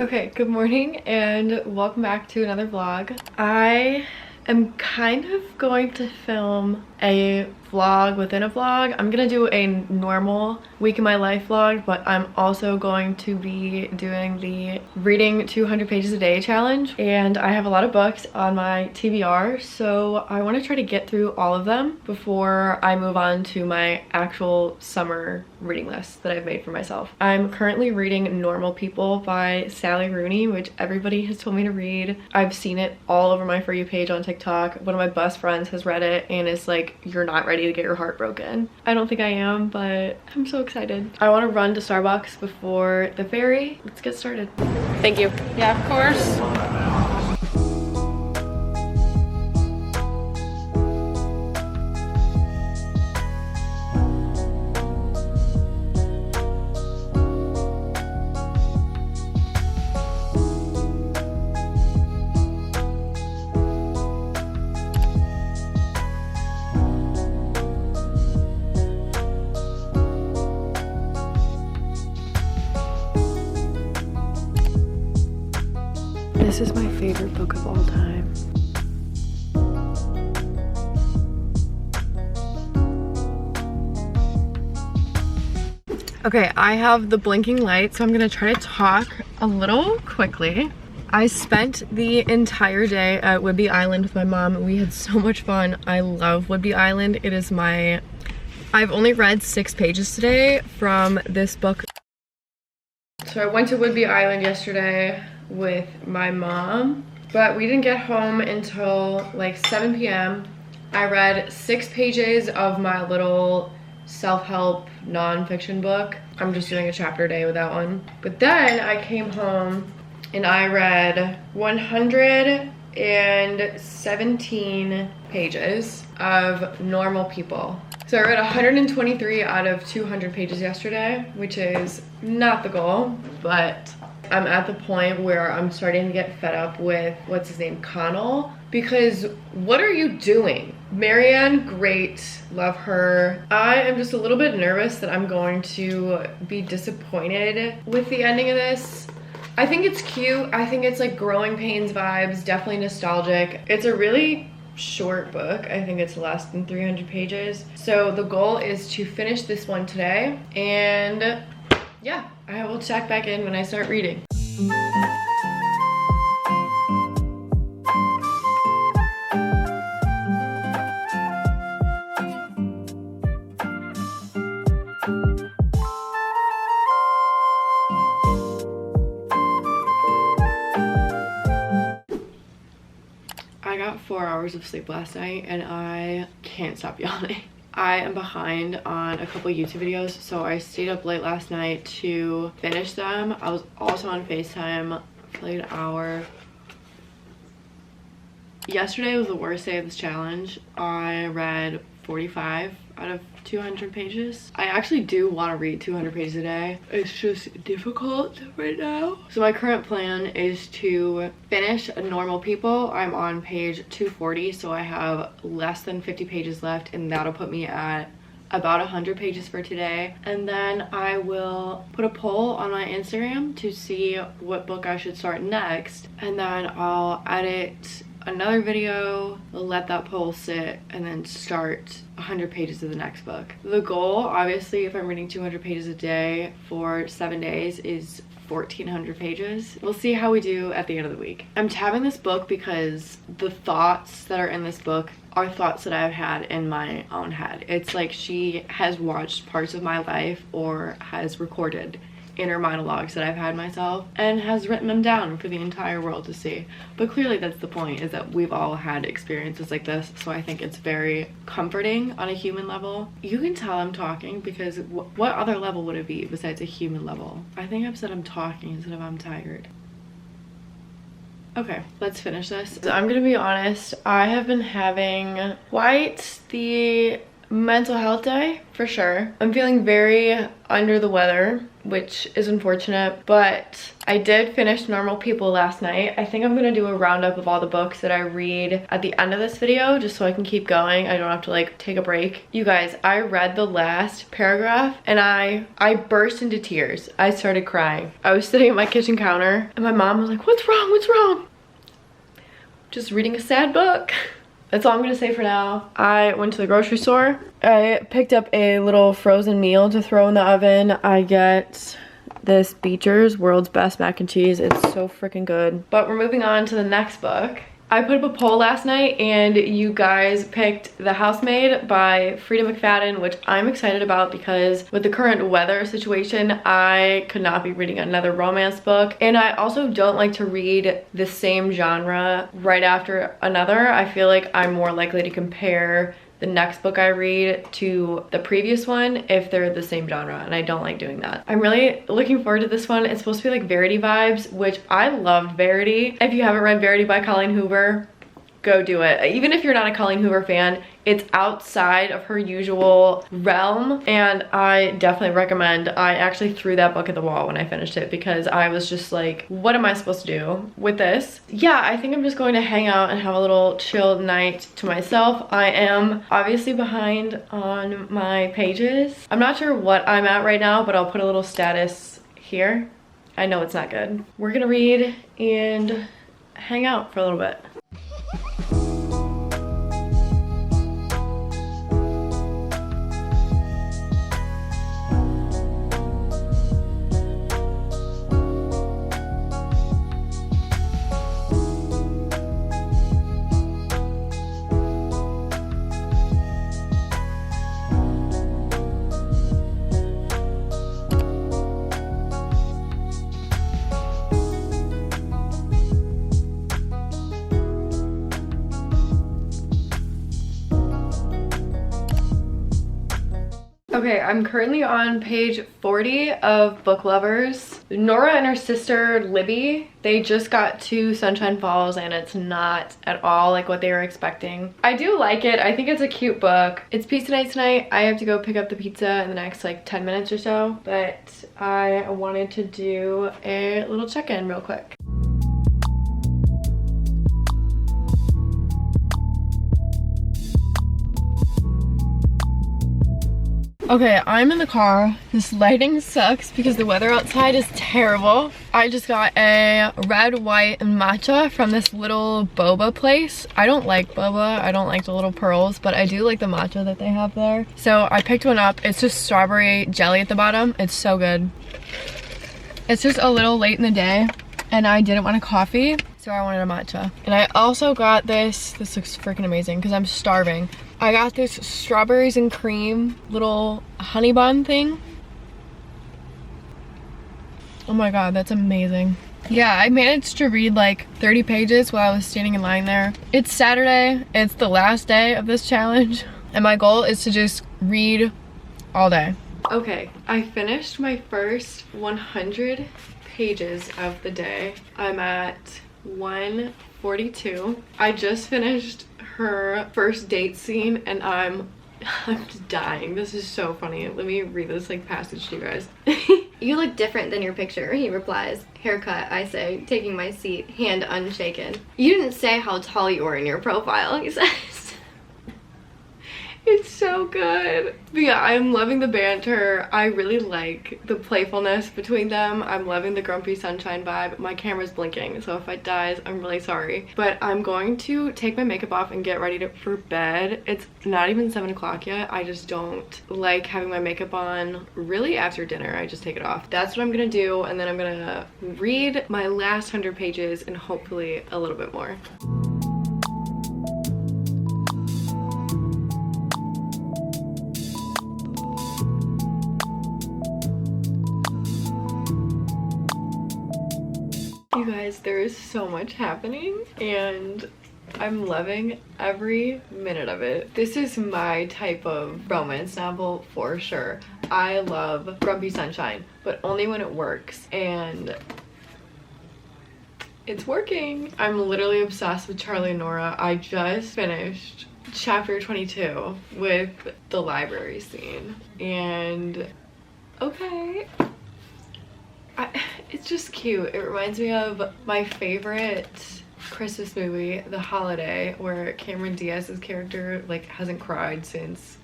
Okay, good morning and welcome back to another vlog. I am kind of going to film a vlog within a vlog. I'm gonna do a normal week in my life vlog, but I'm also going to be doing the reading 200 pages a day challenge, and I have a lot of books on my TBR, so I want to try to get through all of them before I move on to my actual summer reading list that I've made for myself. I'm currently reading Normal People by Sally Rooney, which everybody has told me to read. I've seen it all over my For You page on TikTok. One of my best friends has read it and it's like, you're not ready to get your heart broken. I don't think I am, but I'm so excited. I want to run to Starbucks before the ferry. Let's get started. Thank you. Yeah, of course. This is my favorite book of all time. Okay, I have the blinking light, so I'm gonna try to talk a little quickly. I spent the entire day at Whidbey Island with my mom. We had so much fun. I love Whidbey Island. It is I've only read 6 pages today from this book. So I went to Whidbey Island yesterday with my mom, but we didn't get home until like 7 p.m. I read 6 pages of my little self-help non-fiction book. I'm just doing a chapter a day with that one. But then I came home and I read 117 pages of Normal People. So I read 123 out of 200 pages yesterday, which is not the goal, but I'm at the point where I'm starting to get fed up with, what's his name, Connell, because what are you doing? Marianne, great, love her. I am just a little bit nervous that I'm going to be disappointed with the ending of this. I think it's cute. I think it's like Growing Pains vibes, definitely nostalgic. It's a really short book. I think it's less than 300 pages. So the goal is to finish this one today, and yeah, I will check back in when I start reading. I got 4 hours of sleep last night and I can't stop yawning. I am behind on a couple YouTube videos, so I stayed up late last night to finish them. I was also on FaceTime for like an hour. Yesterday was the worst day of this challenge. I read 45 out of 200 pages. I actually do want to read 200 pages a day. It's just difficult right now. So my current plan is to finish Normal People. I'm on page 240, so I have less than 50 pages left, and that'll put me at about 100 pages for today. And then I will put a poll on my Instagram to see what book I should start next, and then I'll edit another video, let that poll sit, and then start 100 pages of the next book. The goal, obviously, if I'm reading 200 pages a day for 7 days, is 1,400 pages. We'll see how we do at the end of the week. I'm tabbing this book because the thoughts that are in this book are thoughts that I've had in my own head. It's like she has watched parts of my life or has recorded inner monologues that I've had myself and has written them down for the entire world to see. But clearly that's the point, is that we've all had experiences like this, so I think it's very comforting on a human level. You can tell I'm talking because what other level would it be besides a human level? I think I've said I'm talking instead of I'm tired. Okay, let's finish this. So I'm gonna be honest, I have been having quite the mental health day for sure. I'm feeling very under the weather, which is unfortunate, but I did finish Normal People last night. I think I'm gonna do a roundup of all the books that I read at the end of this video, just so I can keep going. I don't have to like take a break. You guys, I read the last paragraph and I burst into tears. I started crying. I was sitting at my kitchen counter and my mom was like, what's wrong? What's wrong? Just reading a sad book. That's all I'm gonna say for now. I went to the grocery store. I picked up a little frozen meal to throw in the oven. I get this Beecher's World's Best Mac and Cheese. It's so freaking good. But we're moving on to the next book. I put up a poll last night and you guys picked The Housemaid by Freida McFadden, which I'm excited about because with the current weather situation, I could not be reading another romance book. And I also don't like to read the same genre right after another. I feel like I'm more likely to compare the next book I read to the previous one if they're the same genre, and I don't like doing that. I'm really looking forward to this one. It's supposed to be like Verity vibes, which I loved Verity. If you haven't read Verity by Colleen Hoover, go do it. Even if you're not a Colleen Hoover fan, it's outside of her usual realm, and I definitely recommend. I actually threw that book at the wall when I finished it because I was just like, what am I supposed to do with this? Yeah, I think I'm just going to hang out and have a little chill night to myself. I am obviously behind on my pages. I'm not sure what I'm at right now, but I'll put a little status here. I know it's not good. We're gonna read and hang out for a little bit. Okay, I'm currently on page 40 of Book Lovers. Nora and her sister Libby, they just got to Sunshine Falls and it's not at all like what they were expecting. I do like it. I think it's a cute book. It's pizza night tonight. I have to go pick up the pizza in the next like 10 minutes or so, but I wanted to do a little check-in real quick. Okay, I'm in the car. This lighting sucks because the weather outside is terrible. I just got a red, white, and matcha from this little boba place. I don't like boba. I don't like the little pearls, but I do like the matcha that they have there. So I picked one up. It's just strawberry jelly at the bottom. It's so good. It's just a little late in the day and I didn't want a coffee, so I wanted a matcha. And I also got this. This looks freaking amazing because I'm starving. I got this strawberries and cream little honey bun thing. Oh my god, that's amazing. Yeah, I managed to read like 30 pages while I was standing in line there. It's Saturday, it's the last day of this challenge, and my goal is to just read all day. Okay, I finished my first 100 pages of the day. I'm at 142. I just finished her first date scene and I'm just dying. This is so funny. Let me read this like passage to you guys. You look different than your picture, he replies. Haircut, I say, taking my seat, hand unshaken. You didn't say how tall you were in your profile, he says. It's so good. But yeah, I'm loving the banter. I really like the playfulness between them. I'm loving the grumpy sunshine vibe. My camera's blinking, so if it dies, I'm really sorry. But I'm going to take my makeup off and get ready for bed. It's not even 7 o'clock yet. I just don't like having my makeup on really after dinner. I just take it off. That's what I'm gonna do, and then I'm gonna read my last 100 pages and hopefully a little bit more. You guys, there is so much happening and I'm loving every minute of it. This is my type of romance novel for sure. I love grumpy sunshine, but only when it works, and it's working. I'm literally obsessed with Charlie and Nora. I just finished chapter 22 with the library scene, and okay, it's just cute. It reminds me of my favorite Christmas movie, The Holiday, where Cameron Diaz's character like hasn't cried since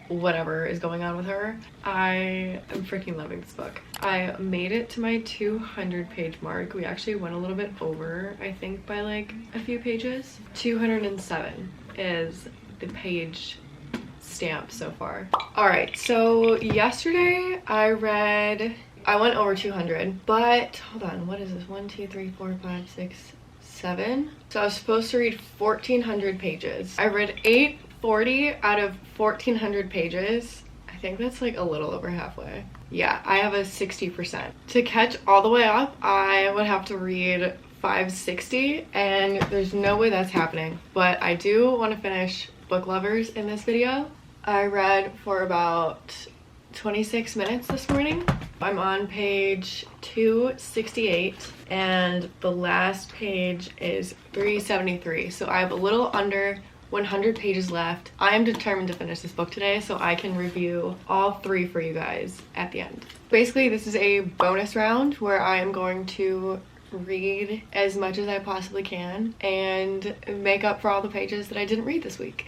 whatever is going on with her. I am freaking loving this book. I made it to my 200 page mark. We actually went a little bit over, I think, by like a few pages. 207 is the page stamp so far. All right, so yesterday I went over 200, but hold on, what is this? 1, 2, 3, 4, 5, 6, 7. So I was supposed to read 1,400 pages. I read 840 out of 1,400 pages. I think that's like a little over halfway. Yeah, I have a 60%. To catch all the way up, I would have to read 560, and there's no way that's happening. But I do want to finish Book Lovers in this video. I read for about 26 minutes this morning. I'm on page 268 and the last page is 373, so I have a little under 100 pages left. I am determined to finish this book today so I can review all 3 for you guys at the end. Basically, this is a bonus round where I am going to read as much as I possibly can and make up for all the pages that I didn't read this week.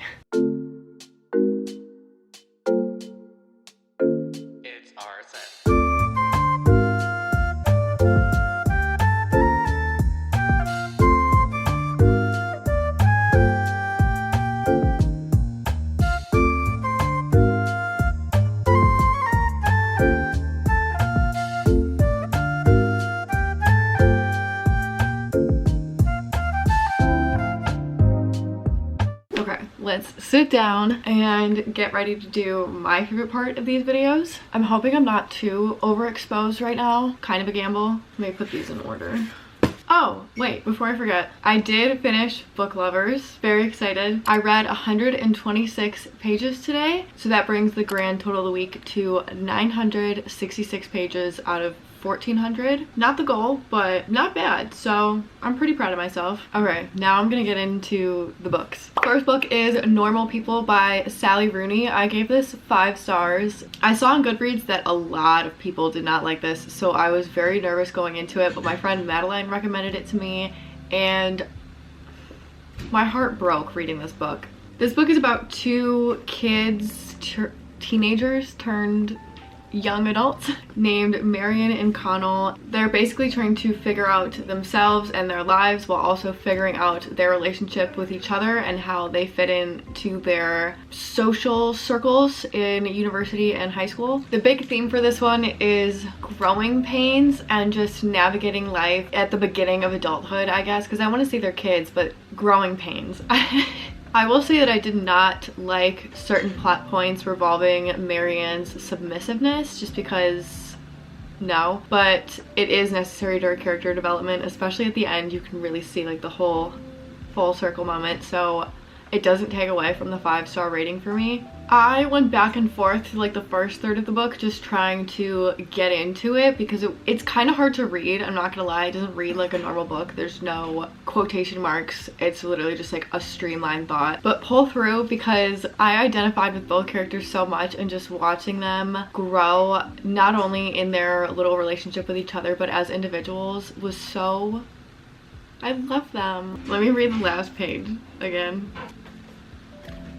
Let's sit down and get ready to do my favorite part of these videos. I'm hoping I'm not too overexposed right now. Kind of a gamble. Let me put these in order. Oh, wait, before I forget, I did finish Book Lovers. Very excited. I read 126 pages today, so that brings the grand total of the week to 966 pages out of 1,400. Not the goal, but not bad, so I'm pretty proud of myself. Okay, now I'm gonna get into the books. First book is Normal People by Sally Rooney. I gave this 5 stars. I saw on Goodreads that a lot of people did not like this, so I was very nervous going into it, but my friend Madeline recommended it to me, and my heart broke reading this book. This book is about 2 kids, teenagers turned young adults named Marion and Connell. They're basically trying to figure out themselves and their lives while also figuring out their relationship with each other and how they fit into their social circles in university and high school. The big theme for this one is growing pains and just navigating life at the beginning of adulthood, I guess, because I want to say they're kids, but growing pains. I will say that I did not like certain plot points revolving Marianne's submissiveness, just because no, but it is necessary to her character development, especially at the end. You can really see like the whole full circle moment, so it doesn't take away from the 5-star rating for me. I went back and forth to like the first third of the book just trying to get into it because it's kind of hard to read. I'm not gonna lie, it doesn't read like a normal book. There's no quotation marks. It's literally just like a streamlined thought. But pull through because I identified with both characters so much, and just watching them grow not only in their little relationship with each other but as individuals was so... I love them. Let me read the last page again.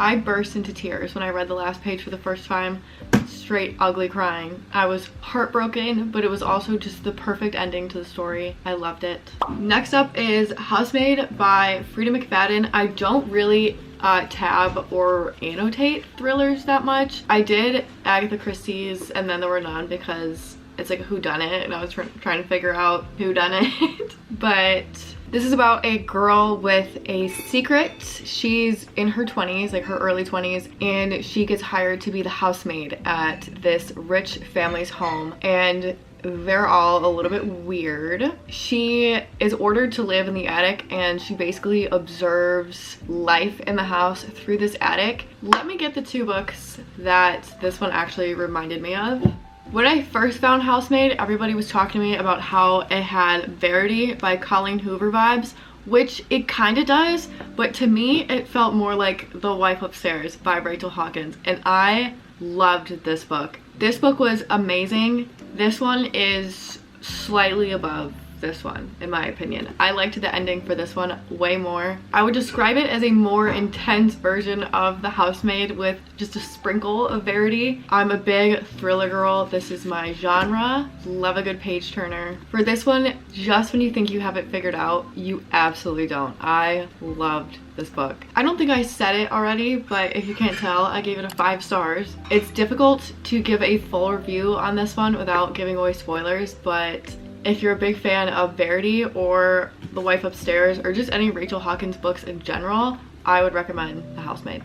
I burst into tears when I read the last page for the first time, straight ugly crying. I was heartbroken, but it was also just the perfect ending to the story. I loved it. Next up is Housemaid by Freida McFadden. I don't really tab or annotate thrillers that much. I did Agatha Christie's and then there were none because it's like a whodunit and I was trying to figure out whodunit. But this is about a girl with a secret. She's in her 20s, like her early 20s, and she gets hired to be the housemaid at this rich family's home. And they're all a little bit weird. She is ordered to live in the attic and she basically observes life in the house through this attic. Let me get the 2 books that this one actually reminded me of. When I first found Housemaid, everybody was talking to me about how it had Verity by Colleen Hoover vibes, which it kind of does, but to me it felt more like The Wife Upstairs by Rachel Hawkins, and I loved this book. This book was amazing. This one is slightly above this one, in my opinion. I liked the ending for this one way more. I would describe it as a more intense version of The Housemaid with just a sprinkle of verity. I'm a big thriller girl. This is my genre. Love a good page turner. For this one, just when you think you have it figured out, you absolutely don't. I loved this book. I don't think I said it already, but if you can't tell, I gave it a 5 stars. It's difficult to give a full review on this one without giving away spoilers, but if you're a big fan of Verity or The Wife Upstairs or just any Rachel Hawkins books in general, I would recommend The Housemaid.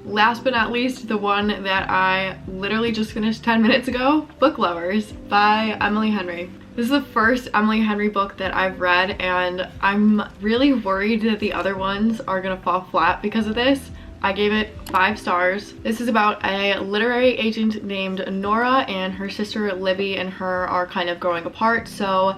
Last but not least, the one that I literally just finished 10 minutes ago, Book Lovers by Emily Henry. This is the first Emily Henry book that I've read, and I'm really worried that the other ones are gonna fall flat because of this. I gave it 5 stars. This is about a literary agent named Nora, and her sister Libby and her are kind of growing apart, so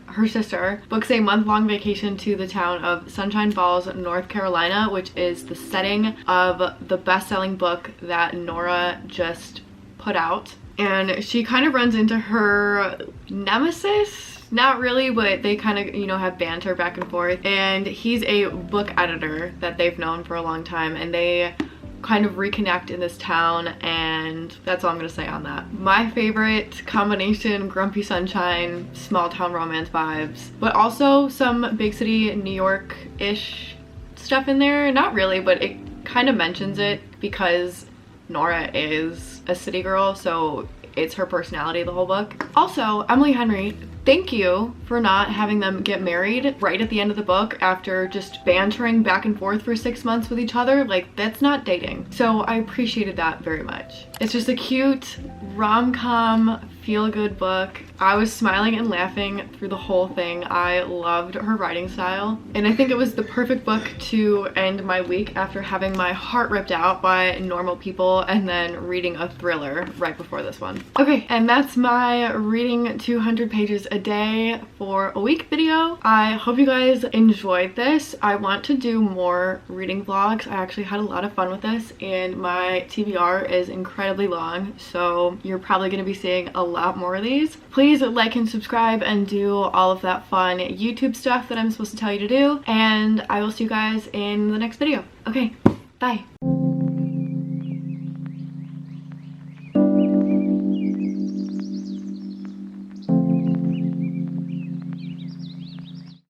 her sister books a month-long vacation to the town of Sunshine Falls, North Carolina, which is the setting of the best-selling book that Nora just put out. And she kind of runs into her nemesis. Not really, but they kind of, you know, have banter back and forth. And he's a book editor that they've known for a long time, and they kind of reconnect in this town, and that's all I'm gonna say on that. My favorite combination, Grumpy Sunshine, small town romance vibes, but also some big city New York-ish stuff in there. Not really, but it kind of mentions it because Nora is a city girl, so it's her personality the whole book. Also, Emily Henry, thank you for not having them get married right at the end of the book after just bantering back and forth for 6 months with each other. Like, that's not dating. So I appreciated that very much. It's just a cute rom-com feel-good book. I was smiling and laughing through the whole thing. I loved her writing style, and I think it was the perfect book to end my week after having my heart ripped out by normal people and then reading a thriller right before this one. Okay, and that's my reading 200 pages a day for a week video. I hope you guys enjoyed this. I want to do more reading vlogs. I actually had a lot of fun with this, and my TBR is incredibly long, so you're probably going to be seeing a lot more of these. Please like and subscribe and do all of that fun YouTube stuff that I'm supposed to tell you to do, and I will see you guys in the next video. Okay, bye.